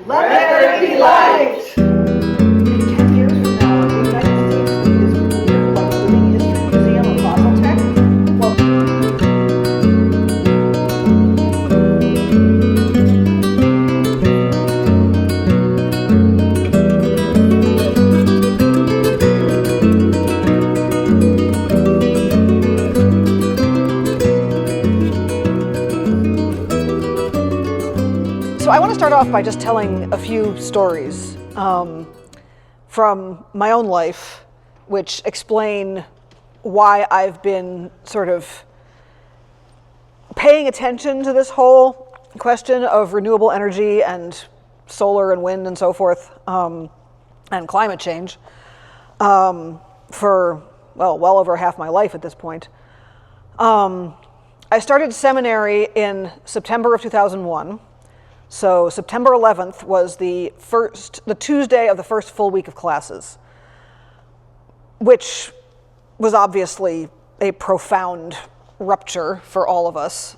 Let there be light! 10 years from now, the United States is revered like a living history museum of fossil tech. So I want to start off by just telling a few stories from my own life, which explain why I've been sort of paying attention to this whole question of renewable energy and solar and wind and so forth, and climate change for, well over half my life at this point. I started seminary in September of 2001. So September 11th was the Tuesday of the first full week of classes, which was obviously a profound rupture for all of us.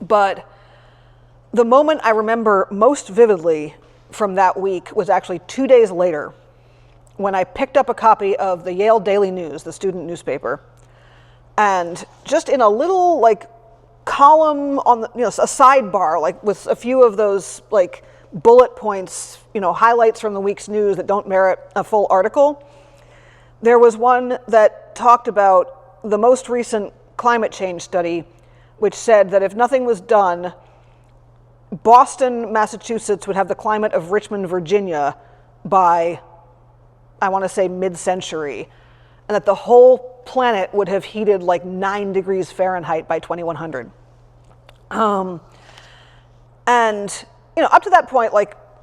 But the moment I remember most vividly from that week was actually 2 days later, when I picked up a copy of the Yale Daily News, the student newspaper, and just in a little column on the, a sidebar, with a few of those bullet points, highlights from the week's news that don't merit a full article. There was one that talked about the most recent climate change study, which said that if nothing was done, Boston, Massachusetts would have the climate of Richmond, Virginia by, I want to say, mid-century, and that the whole planet would have heated 9 degrees Fahrenheit by 2100. And up to that point,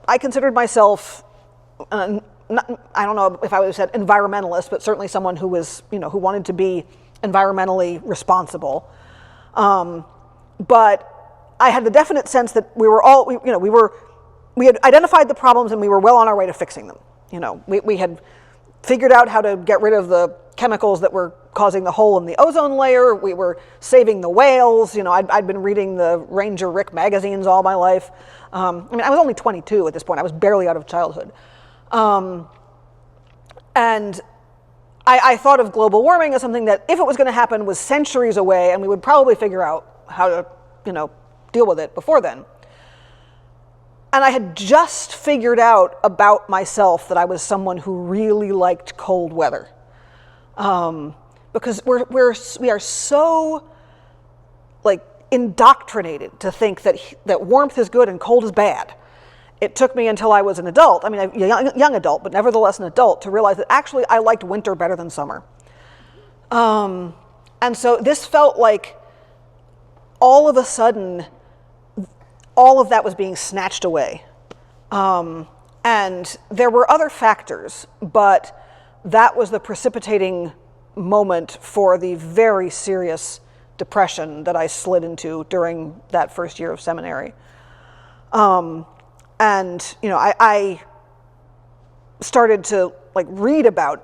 I considered myself, I don't know if I would have said environmentalist, but certainly someone who was, who wanted to be environmentally responsible. But I had the definite sense that we had identified the problems and we were well on our way to fixing them. We had figured out how to get rid of the chemicals that were causing the hole in the ozone layer. We were saving the whales. I'd been reading the Ranger Rick magazines all my life. I was only 22 at this point. I was barely out of childhood. And I thought of global warming as something that, if it was going to happen, was centuries away, and we would probably figure out how to, deal with it before then. And I had just figured out about myself that I was someone who really liked cold weather. Because we are so indoctrinated to think that warmth is good and cold is bad. It took me until I was an adult, a young adult, but nevertheless an adult, to realize that actually I liked winter better than summer. And so this felt like all of a sudden all of that was being snatched away. And there were other factors, but that was the precipitating moment for the very serious depression that I slid into during that first year of seminary. I started to read about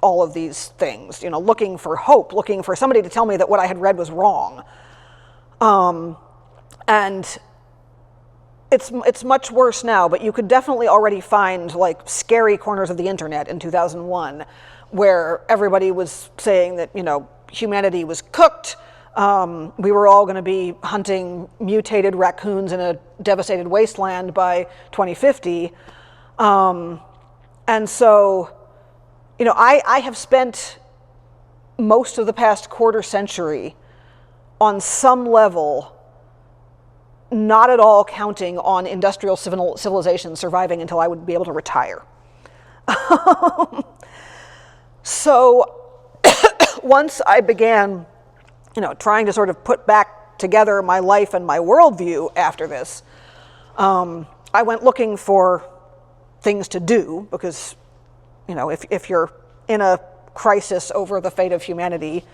all of these things, looking for hope, looking for somebody to tell me that what I had read was wrong. And it's much worse now, but you could definitely already find scary corners of the internet in 2001 where everybody was saying that, humanity was cooked. We were all going to be hunting mutated raccoons in a devastated wasteland by 2050. And so, I have spent most of the past quarter century on some level not at all counting on industrial civilization surviving until I would be able to retire. So once I began, trying to sort of put back together my life and my worldview after this, I went looking for things to do because, if you're in a crisis over the fate of humanity,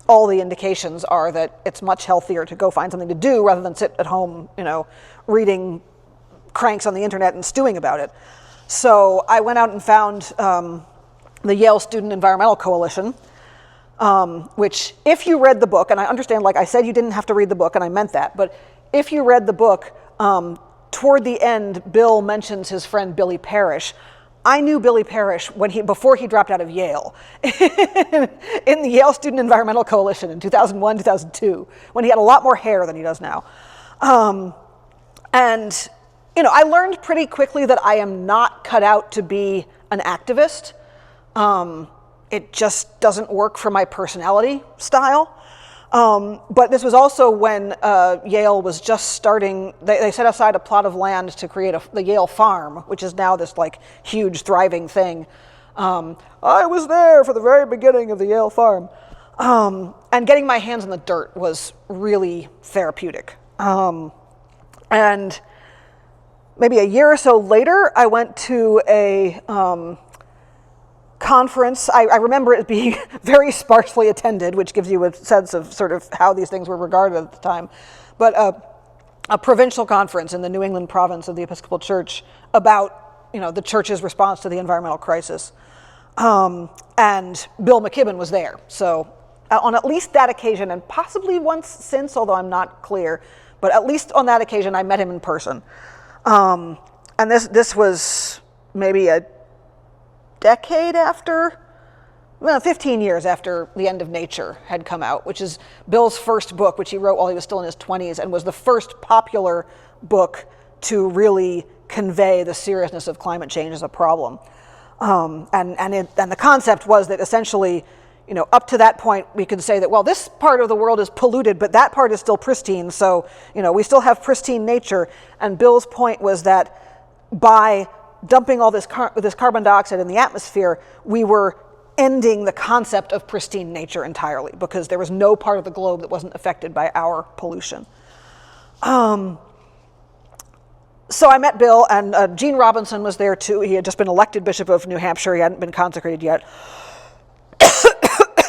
all the indications are that it's much healthier to go find something to do rather than sit at home, reading cranks on the internet and stewing about it. So I went out and found the Yale Student Environmental Coalition, which, if you read the book, and I understand, like I said, you didn't have to read the book, and I meant that, but if you read the book, toward the end, Bill mentions his friend Billy Parrish. I knew Billy Parrish before he dropped out of Yale, in the Yale Student Environmental Coalition in 2001, 2002, when he had a lot more hair than he does now. And I learned pretty quickly that I am not cut out to be an activist. It just doesn't work for my personality style. But this was also when Yale was just starting. They set aside a plot of land to create the Yale Farm, which is now this like huge thriving thing. I was there for the very beginning of the Yale Farm. And getting my hands in the dirt was really therapeutic. And maybe a year or so later, I went to a conference. I remember it being very sparsely attended, which gives you a sense of sort of how these things were regarded at the time. But a provincial conference in the New England province of the Episcopal Church about the church's response to the environmental crisis. And Bill McKibben was there. So on at least that occasion, and possibly once since, although I'm not clear, but at least on that occasion, I met him in person. And this was maybe a decade after, 15 years after The End of Nature had come out, which is Bill's first book, which he wrote while he was still in his 20s, and was the first popular book to really convey the seriousness of climate change as a problem. And the concept was that essentially, up to that point, we could say that, well, this part of the world is polluted, but that part is still pristine, so, we still have pristine nature. And Bill's point was that by dumping all this carbon dioxide in the atmosphere, we were ending the concept of pristine nature entirely, because there was no part of the globe that wasn't affected by our pollution. So I met Bill, and Gene Robinson was there too. He had just been elected Bishop of New Hampshire. He hadn't been consecrated yet.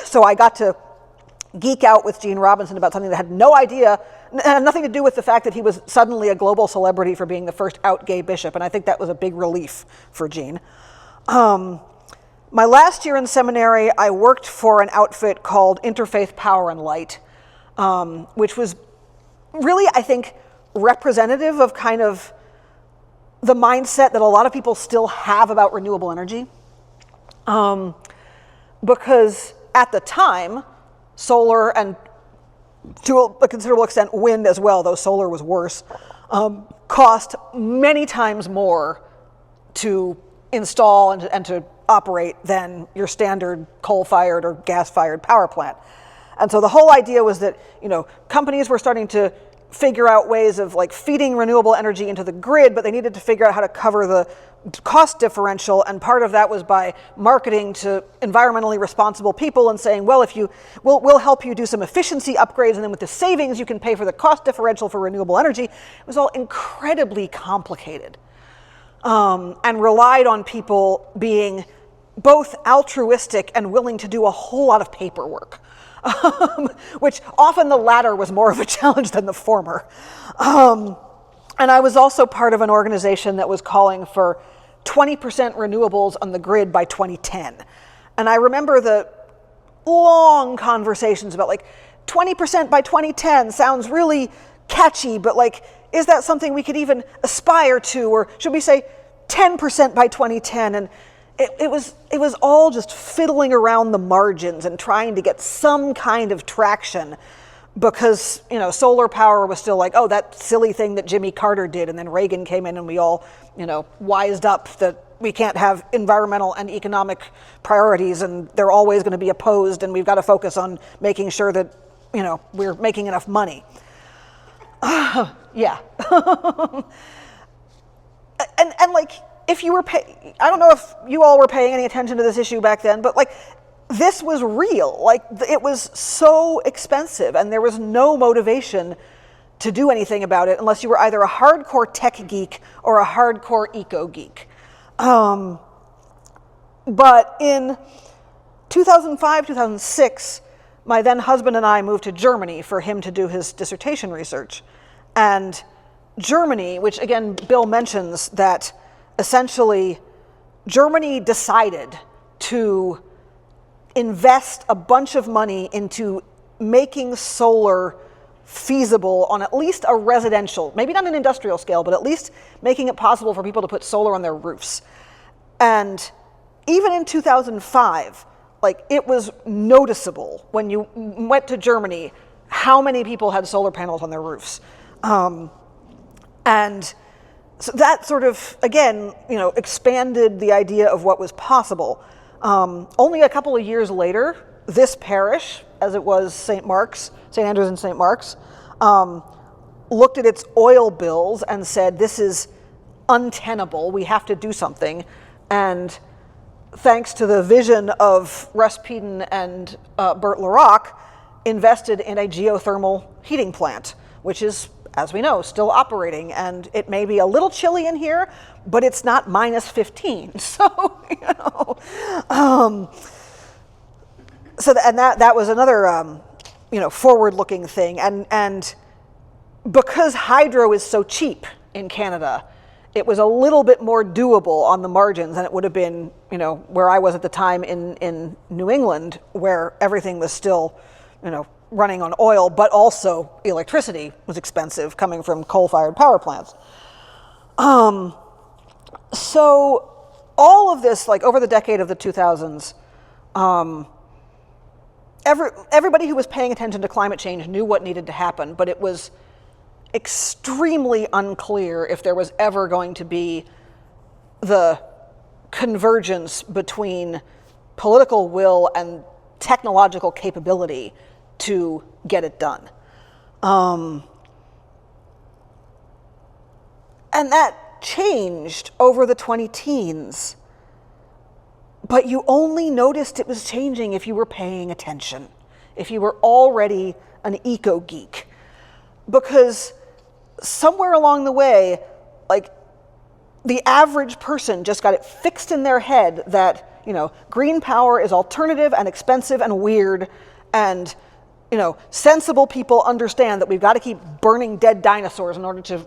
So I got to geek out with Gene Robinson about something that had nothing to do with the fact that he was suddenly a global celebrity for being the first out gay bishop, and I think that was a big relief for Gene. My last year in seminary, I worked for an outfit called Interfaith Power and Light, which was really, I think, representative of kind of the mindset that a lot of people still have about renewable energy. Because at the time, solar and to a considerable extent wind as well, though solar was worse, cost many times more to install and to operate than your standard coal-fired or gas-fired power plant. And so the whole idea was that, companies were starting to figure out ways of like feeding renewable energy into the grid, but they needed to figure out how to cover the cost differential, and part of that was by marketing to environmentally responsible people and saying, well, we'll help you do some efficiency upgrades, and then with the savings you can pay for the cost differential for renewable energy. It was all incredibly complicated, and relied on people being both altruistic and willing to do a whole lot of paperwork. Which often the latter was more of a challenge than the former. And I was also part of an organization that was calling for 20% renewables on the grid by 2010. And I remember the long conversations about 20% by 2010 sounds really catchy, but is that something we could even aspire to? Or should we say 10% by 2010? And it was all just fiddling around the margins and trying to get some kind of traction, because solar power was still that silly thing that Jimmy Carter did, and then Reagan came in and we all wised up that we can't have environmental and economic priorities and they're always going to be opposed, and we've got to focus on making sure that we're making enough money. Yeah. and if you were I don't know if you all were paying any attention to this issue back then, but this was real. It was so expensive, and there was no motivation to do anything about it unless you were either a hardcore tech geek or a hardcore eco geek. But in 2005, 2006, my then husband and I moved to Germany for him to do his dissertation research. And Germany, which again Bill mentions that essentially Germany decided to invest a bunch of money into making solar feasible on at least a residential, maybe not an industrial scale, but at least making it possible for people to put solar on their roofs. And even in 2005, like, it was noticeable when you went to Germany how many people had solar panels on their roofs. And so that sort of, again, expanded the idea of what was possible. Only a couple of years later, this parish, as it was St. Andrews and St. Mark's, looked at its oil bills and said, this is untenable, we have to do something. And thanks to the vision of Russ Peden and Bert LaRocque, invested in a geothermal heating plant, which is, as we know, still operating. And it may be a little chilly in here, but it's not minus 15. So, that was another, forward-looking thing. And because hydro is so cheap in Canada, it was a little bit more doable on the margins than it would have been, where I was at the time in New England, where everything was still, running on oil, but also electricity was expensive coming from coal-fired power plants. So all of this, like, over the decade of the 2000s, everybody who was paying attention to climate change knew what needed to happen, but it was extremely unclear if there was ever going to be the convergence between political will and technological capability to get it done. And that changed over the 2010s, but you only noticed it was changing if you were paying attention, if you were already an eco-geek. Because somewhere along the way, like, the average person just got it fixed in their head that, green power is alternative and expensive and weird, and, sensible people understand that we've got to keep burning dead dinosaurs in order to,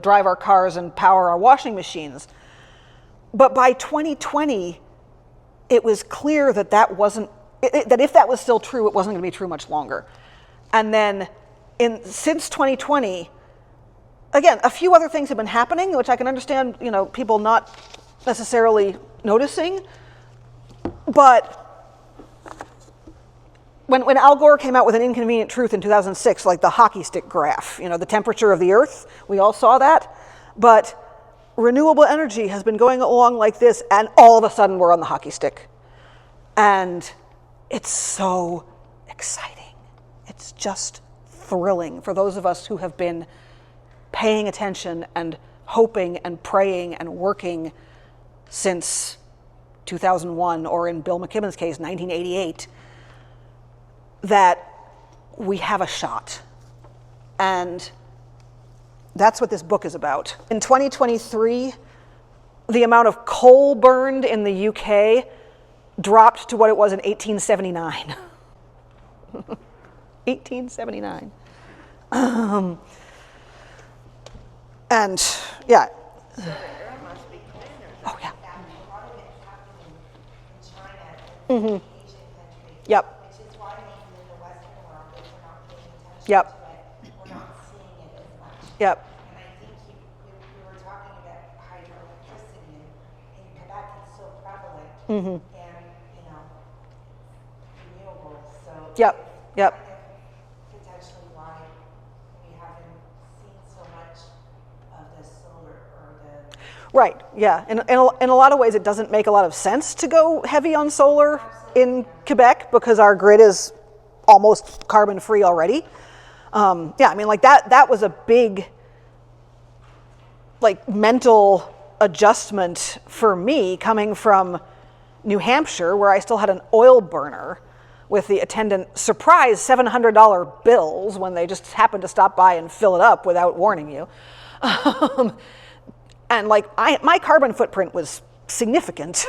drive our cars and power our washing machines. But by 2020, it was clear that that wasn't, that if that was still true, it wasn't going to be true much longer. And then since 2020, again, a few other things have been happening, which I can understand, people not necessarily noticing. But when Al Gore came out with An Inconvenient Truth in 2006, like the hockey stick graph, the temperature of the Earth, we all saw that. But renewable energy has been going along like this, and all of a sudden we're on the hockey stick. And it's so exciting. It's just thrilling for those of us who have been paying attention and hoping and praying and working since 2001, or in Bill McKibben's case, 1988, that we have a shot. And that's what this book is about. In 2023, the amount of coal burned in the UK dropped to what it was in 1879. 1879. And yeah. So the air must be cleaner. Oh yeah. A lot of it happening in China, Mm-hmm. Asian countries. Yep. Which is why maybe in the Western world, if we're not paying attention Yep. to it, we're not seeing it as much. Yep. And I think we were talking about hydroelectricity in Quebec. It's so prevalent, Mm-hmm. and renewables. So Yep. it's Yep. kind of potentially why we haven't seen so much of the solar or the. Right, yeah. In a lot of ways, it doesn't make a lot of sense to go heavy on solar in Quebec because our grid is almost carbon-free already. Yeah, I mean, like that was a big, like, mental adjustment for me coming from New Hampshire, where I still had an oil burner with the attendant surprise $700 bills when they just happened to stop by and fill it up without warning you. And like my carbon footprint was significant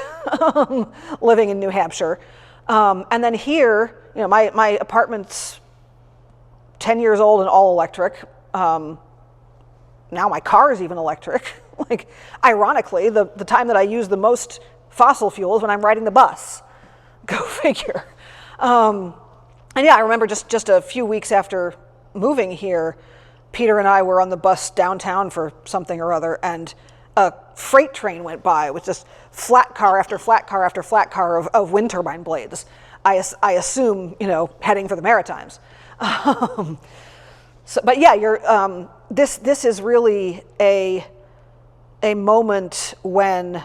living in New Hampshire. And then here, my apartment's 10 years old and all electric. Now my car is even electric. Like, ironically, the time that I use the most fossil fuel is when I'm riding the bus. Go figure. And yeah, I remember just a few weeks after moving here, Peter and I were on the bus downtown for something or other, and a freight train went by with just flat car after flat car after flat car of wind turbine blades. I assume, heading for the Maritimes. But yeah, this is really a moment when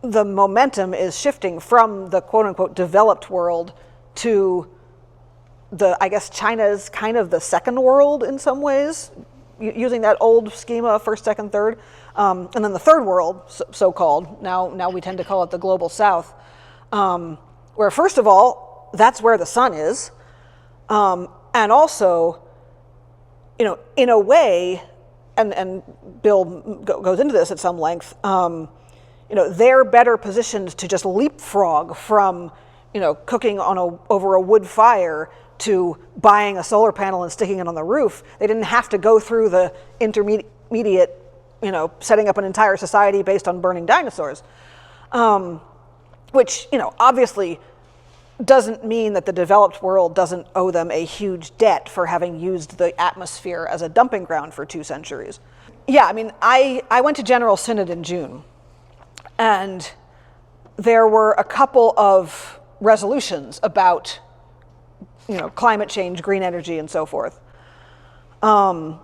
the momentum is shifting from the quote unquote developed world to I guess China's kind of the second world in some ways, using that old schema, first, second, third. And then the third world, so-called, now we tend to call it the global south, where first of all, that's where the sun is. And also, in a way, and Bill goes into this at some length, they're better positioned to just leapfrog from, cooking over a wood fire to buying a solar panel and sticking it on the roof. They didn't have to go through the intermediate, setting up an entire society based on burning dinosaurs, which, obviously doesn't mean that the developed world doesn't owe them a huge debt for having used the atmosphere as a dumping ground for 2 centuries. Yeah, I mean, I went to General Synod in June, and there were a couple of resolutions about climate change, green energy, and so forth. And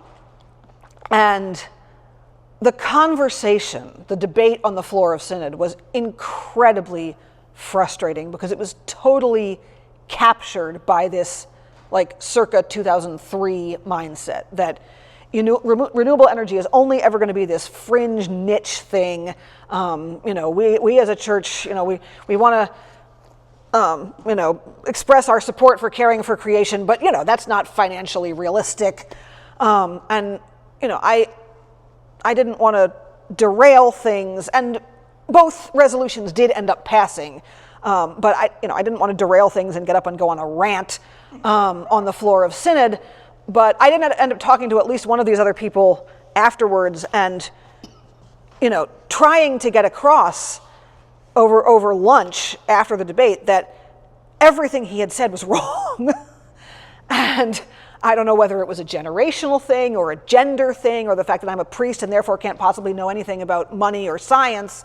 the conversation, the debate on the floor of Synod was incredibly frustrating because it was totally captured by this circa 2003 mindset that renewable energy is only ever going to be this fringe niche thing. We as a church, we want to express our support for caring for creation, but that's not financially realistic. I didn't want to derail things, and both resolutions did end up passing, but I didn't want to derail things and get up and go on a rant on the floor of Synod. But I did end up talking to at least one of these other people afterwards, and trying to get across over lunch after the debate that everything he had said was wrong. And I don't know whether it was a generational thing or a gender thing or the fact that I'm a priest and therefore can't possibly know anything about money or science,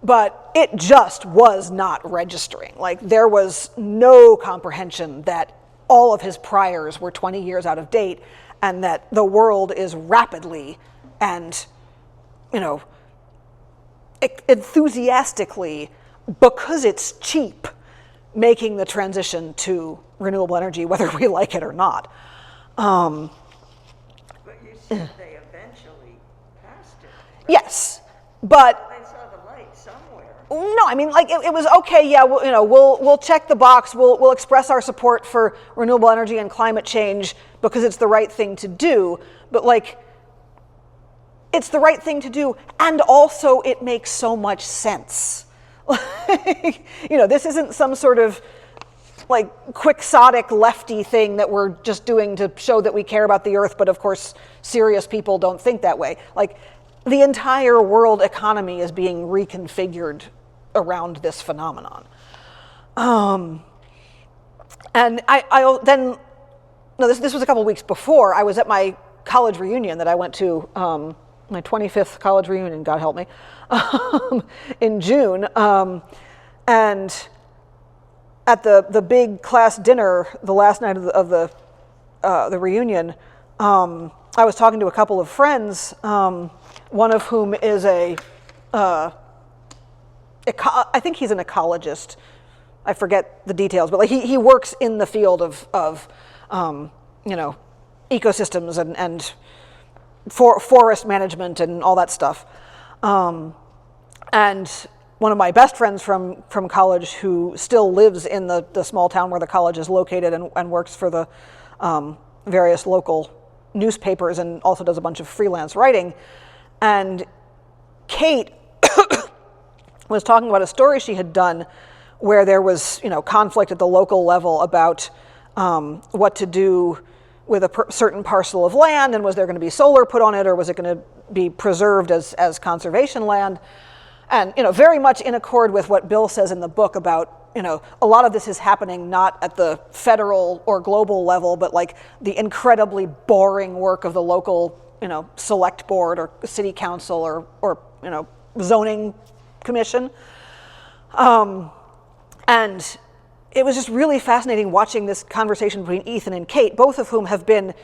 but it just was not registering. There was no comprehension that all of his priors were 20 years out of date and that the world is rapidly and, enthusiastically, because it's cheap, making the transition to renewable energy, whether we like it or not. But you said they eventually passed it. Right? Yes, but They saw the light somewhere. no, I mean, it was okay. Yeah, we'll check the box. We'll express our support for renewable energy and climate change because it's the right thing to do. But it's the right thing to do, and also it makes so much sense. This isn't some sort of quixotic lefty thing that we're just doing to show that we care about the earth, but of course serious people don't think that way. The entire world economy is being reconfigured around this phenomenon. And this was a couple weeks before. I was at my college reunion that I went to, my 25th college reunion, God help me, in June. And at the big class dinner, the last night of the reunion, I was talking to a couple of friends, one of whom is I think he's an ecologist. I forget the details, but he works in the field of ecosystems and forest management and all that stuff. And one of my best friends from college, who still lives in the small town where the college is located and works for the various local newspapers and also does a bunch of freelance writing. And Kate was talking about a story she had done where there was conflict at the local level about what to do with a certain parcel of land, and was there going to be solar put on it, or was it going to be preserved as conservation land? And very much in accord with what Bill says in the book about a lot of this is happening not at the federal or global level, but like the incredibly boring work of the local, select board or city council or zoning commission. And it was just really fascinating watching this conversation between Ethan and Kate, both of whom have been,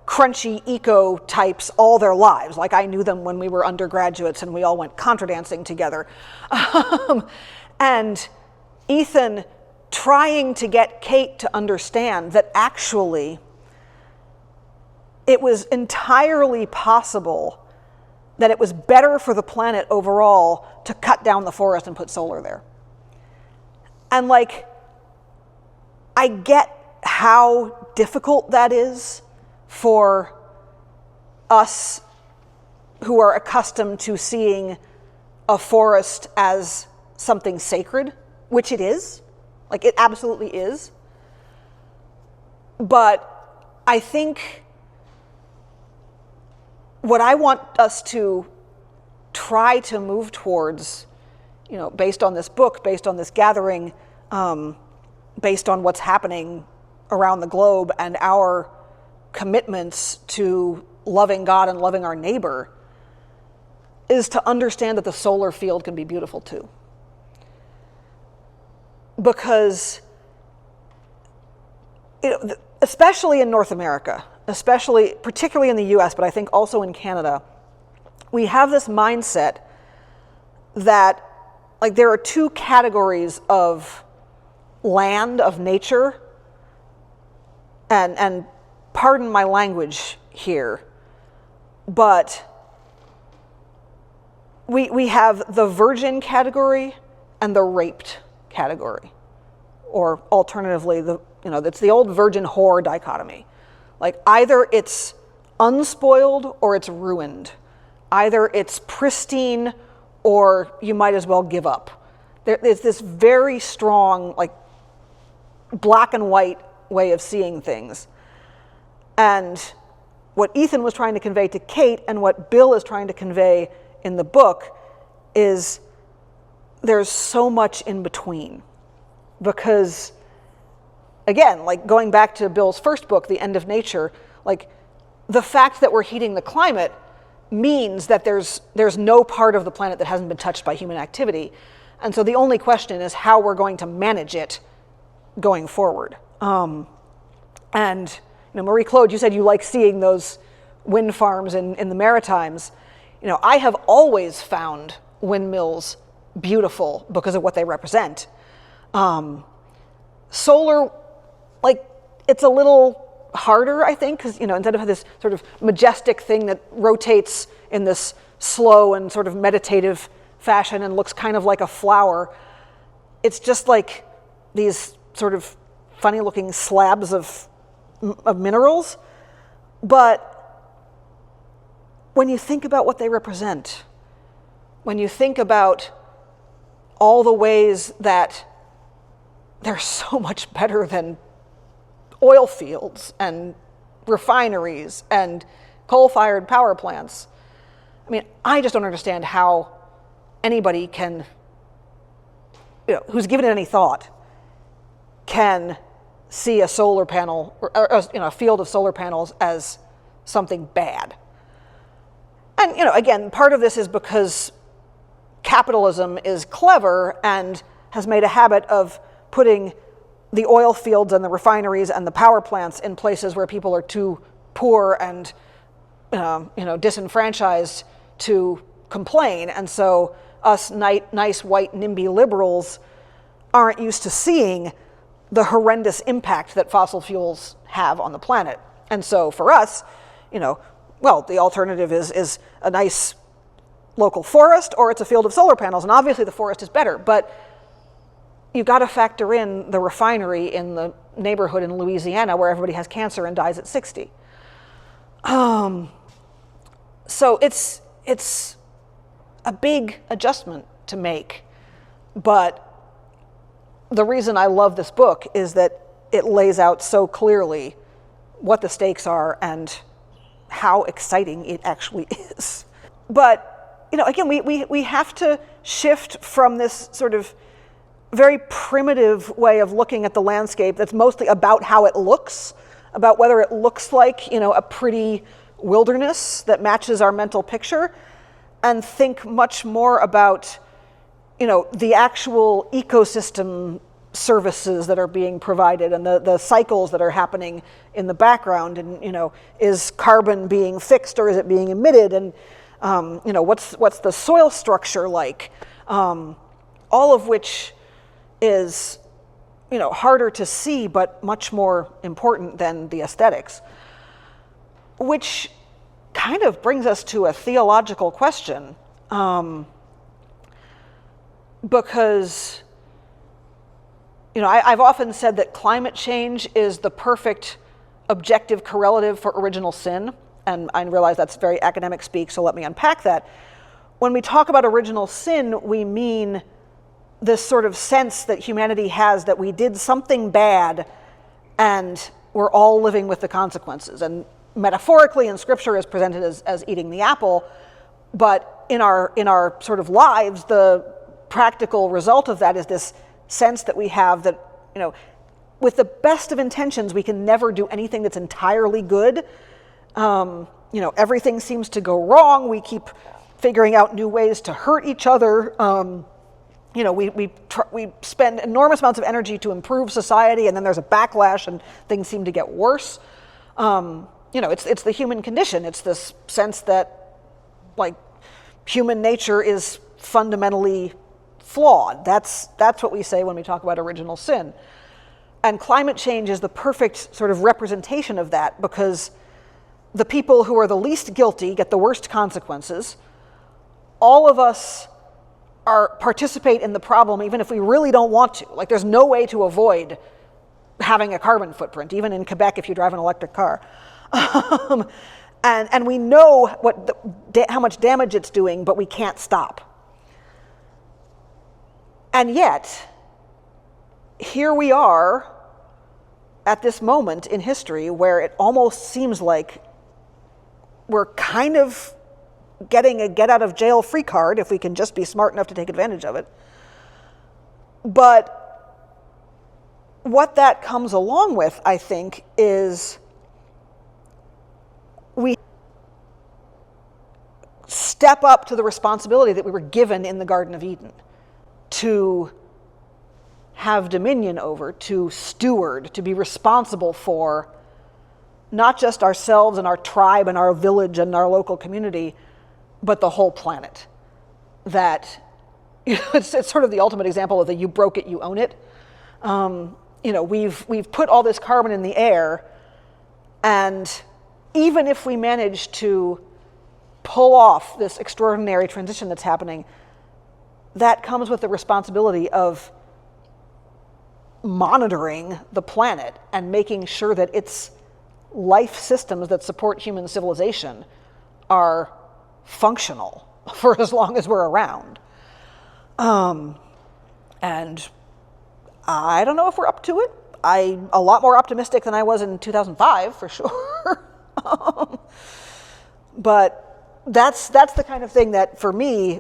crunchy eco types all their lives. Like I knew them when we were undergraduates and we all went contra dancing together. And Ethan trying to get Kate to understand that actually it was entirely possible that it was better for the planet overall to cut down the forest and put solar there. And like, I get how difficult that is for us who are accustomed to seeing a forest as something sacred, which it is. Like, it absolutely is. But I think what I want us to try to move towards, based on this book, based on this gathering, based on what's happening around the globe and our commitments to loving God and loving our neighbor, is to understand that the solar field can be beautiful too. Because, especially in North America, particularly in the US, but I think also in Canada, we have this mindset that like there are two categories of land, of nature, and pardon my language here, but we have the virgin category and the raped category, or alternatively, it's the old virgin whore dichotomy. Like either it's unspoiled or it's ruined. Either it's pristine or you might as well give up. There's this very strong, like, black and white way of seeing things. And what Ethan was trying to convey to Kate and what Bill is trying to convey in the book is there's so much in between. Because, again, like going back to Bill's first book, The End of Nature, like the fact that we're heating the climate means that there's no part of the planet that hasn't been touched by human activity. And so the only question is how we're going to manage it going forward. And Marie-Claude, you said you like seeing those wind farms in the Maritimes. I have always found windmills beautiful because of what they represent. Solar, like, it's a little harder, I think, because instead of this sort of majestic thing that rotates in this slow and sort of meditative fashion and looks kind of like a flower, it's just like these sort of funny-looking slabs of minerals. But when you think about what they represent, when you think about all the ways that they're so much better than oil fields and refineries and coal-fired power plants, I just don't understand how anybody can, who's given it any thought, can see a solar panel or a field of solar panels as something bad. And again, part of this is because capitalism is clever and has made a habit of putting the oil fields and the refineries and the power plants in places where people are too poor and disenfranchised to complain. And so us nice white NIMBY liberals aren't used to seeing the horrendous impact that fossil fuels have on the planet. And so for us, the alternative is a nice local forest or it's a field of solar panels. And obviously the forest is better, but you've got to factor in the refinery in the neighborhood in Louisiana where everybody has cancer and dies at 60. So it's a big adjustment to make. But the reason I love this book is that it lays out so clearly what the stakes are and how exciting it actually is. But, again, we have to shift from this sort of very primitive way of looking at the landscape that's mostly about how it looks, about whether it looks like, a pretty wilderness that matches our mental picture, and think much more about, the actual ecosystem services that are being provided and the cycles that are happening in the background. And, is carbon being fixed or is it being emitted? And, what's the soil structure like? All of which is, harder to see, but much more important than the aesthetics. Which kind of brings us to a theological question. Because, I've often said that climate change is the perfect objective correlative for original sin. And I realize that's very academic speak, so let me unpack that. When we talk about original sin, we mean this sort of sense that humanity has that we did something bad and we're all living with the consequences. And metaphorically in Scripture is presented as eating the apple, but in our sort of lives, the practical result of that is this sense that we have that, with the best of intentions, we can never do anything that's entirely good. Everything seems to go wrong. We keep figuring out new ways to hurt each other. We spend enormous amounts of energy to improve society, and then there's a backlash, and things seem to get worse. It's the human condition. It's this sense that, human nature is fundamentally flawed. That's what we say when we talk about original sin. And climate change is the perfect sort of representation of that, because the people who are the least guilty get the worst consequences. All of us participate in the problem even if we really don't want to. There's no way to avoid having a carbon footprint, even in Quebec if you drive an electric car. And we know how much damage it's doing, but we can't stop. And yet, here we are at this moment in history where it almost seems like we're kind of getting a get-out-of-jail-free card if we can just be smart enough to take advantage of it. But what that comes along with, I think, is we step up to the responsibility that we were given in the Garden of Eden to have dominion over, to steward, to be responsible for not just ourselves and our tribe and our village and our local community, but the whole planet. That, it's sort of the ultimate example of the you broke it, you own it. We've put all this carbon in the air, and even if we manage to pull off this extraordinary transition that's happening, that comes with the responsibility of monitoring the planet and making sure that its life systems that support human civilization are functional for as long as we're around. And I don't know if we're up to it. I'm a lot more optimistic than I was in 2005, for sure. But that's the kind of thing that, for me,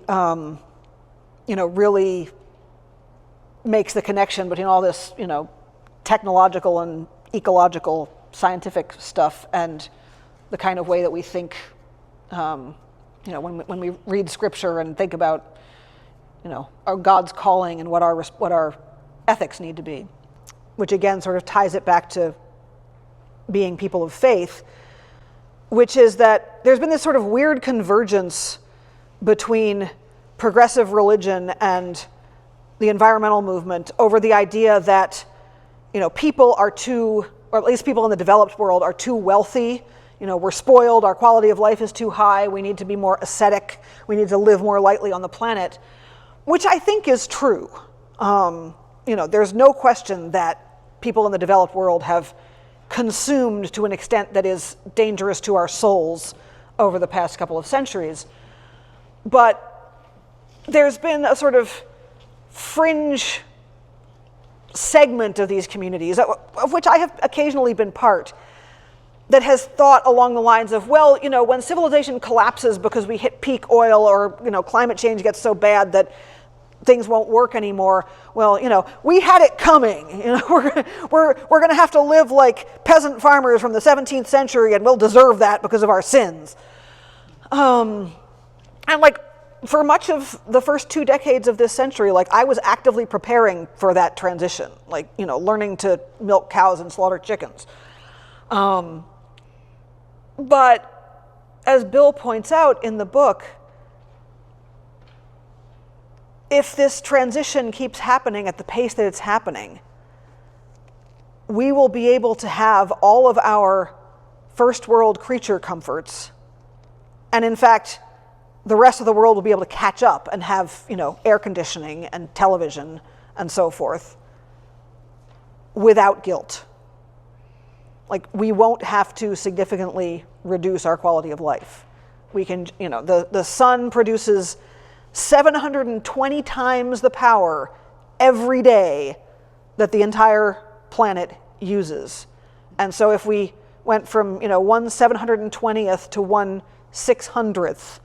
really makes the connection between all this, technological and ecological scientific stuff and the kind of way that we think, when we read Scripture and think about, our God's calling and what our ethics need to be, which again sort of ties it back to being people of faith, which is that there's been this sort of weird convergence between progressive religion and the environmental movement over the idea that, people are too, or at least people in the developed world are too wealthy. We're spoiled, our quality of life is too high, we need to be more ascetic, we need to live more lightly on the planet, which I think is true. There's no question that people in the developed world have consumed to an extent that is dangerous to our souls over the past couple of centuries. But there's been a sort of fringe segment of these communities, of which I have occasionally been part, that has thought along the lines of, well, when civilization collapses because we hit peak oil or, climate change gets so bad that things won't work anymore. Well, we had it coming. We're going to have to live like peasant farmers from the 17th century, and we'll deserve that because of our sins. And like for much of the first 2 decades of this century, like I was actively preparing for that transition, like learning to milk cows and slaughter chickens. But as Bill points out in the book, if this transition keeps happening at the pace that it's happening, we will be able to have all of our first world creature comforts. And in fact, the rest of the world will be able to catch up and have, air conditioning and television and so forth without guilt. Like, we won't have to significantly reduce our quality of life. We can, the sun produces 720 times the power every day that the entire planet uses. And so if we went from, 1/720th to 1/600th,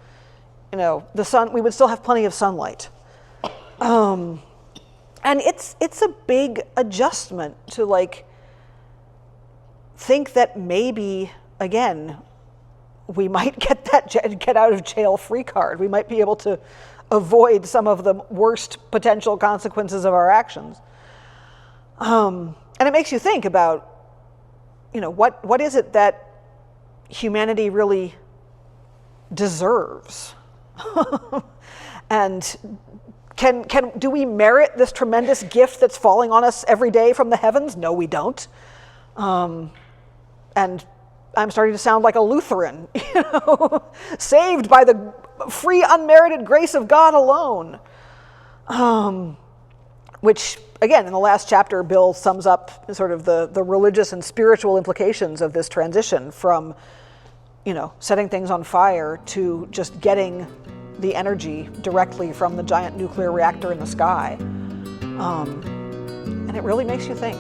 the sun, we would still have plenty of sunlight. And it's a big adjustment to like think that maybe, again, we might get that get out of jail free card. We might be able to avoid some of the worst potential consequences of our actions. And it makes you think about, what is it that humanity really deserves? And do we merit this tremendous gift that's falling on us every day from the heavens? No, we don't. And I'm starting to sound like a Lutheran, saved by the free, unmerited grace of God alone. Which, again, in the last chapter, Bill sums up sort of the religious and spiritual implications of this transition from, setting things on fire to just getting the energy directly from the giant nuclear reactor in the sky. And it really makes you think.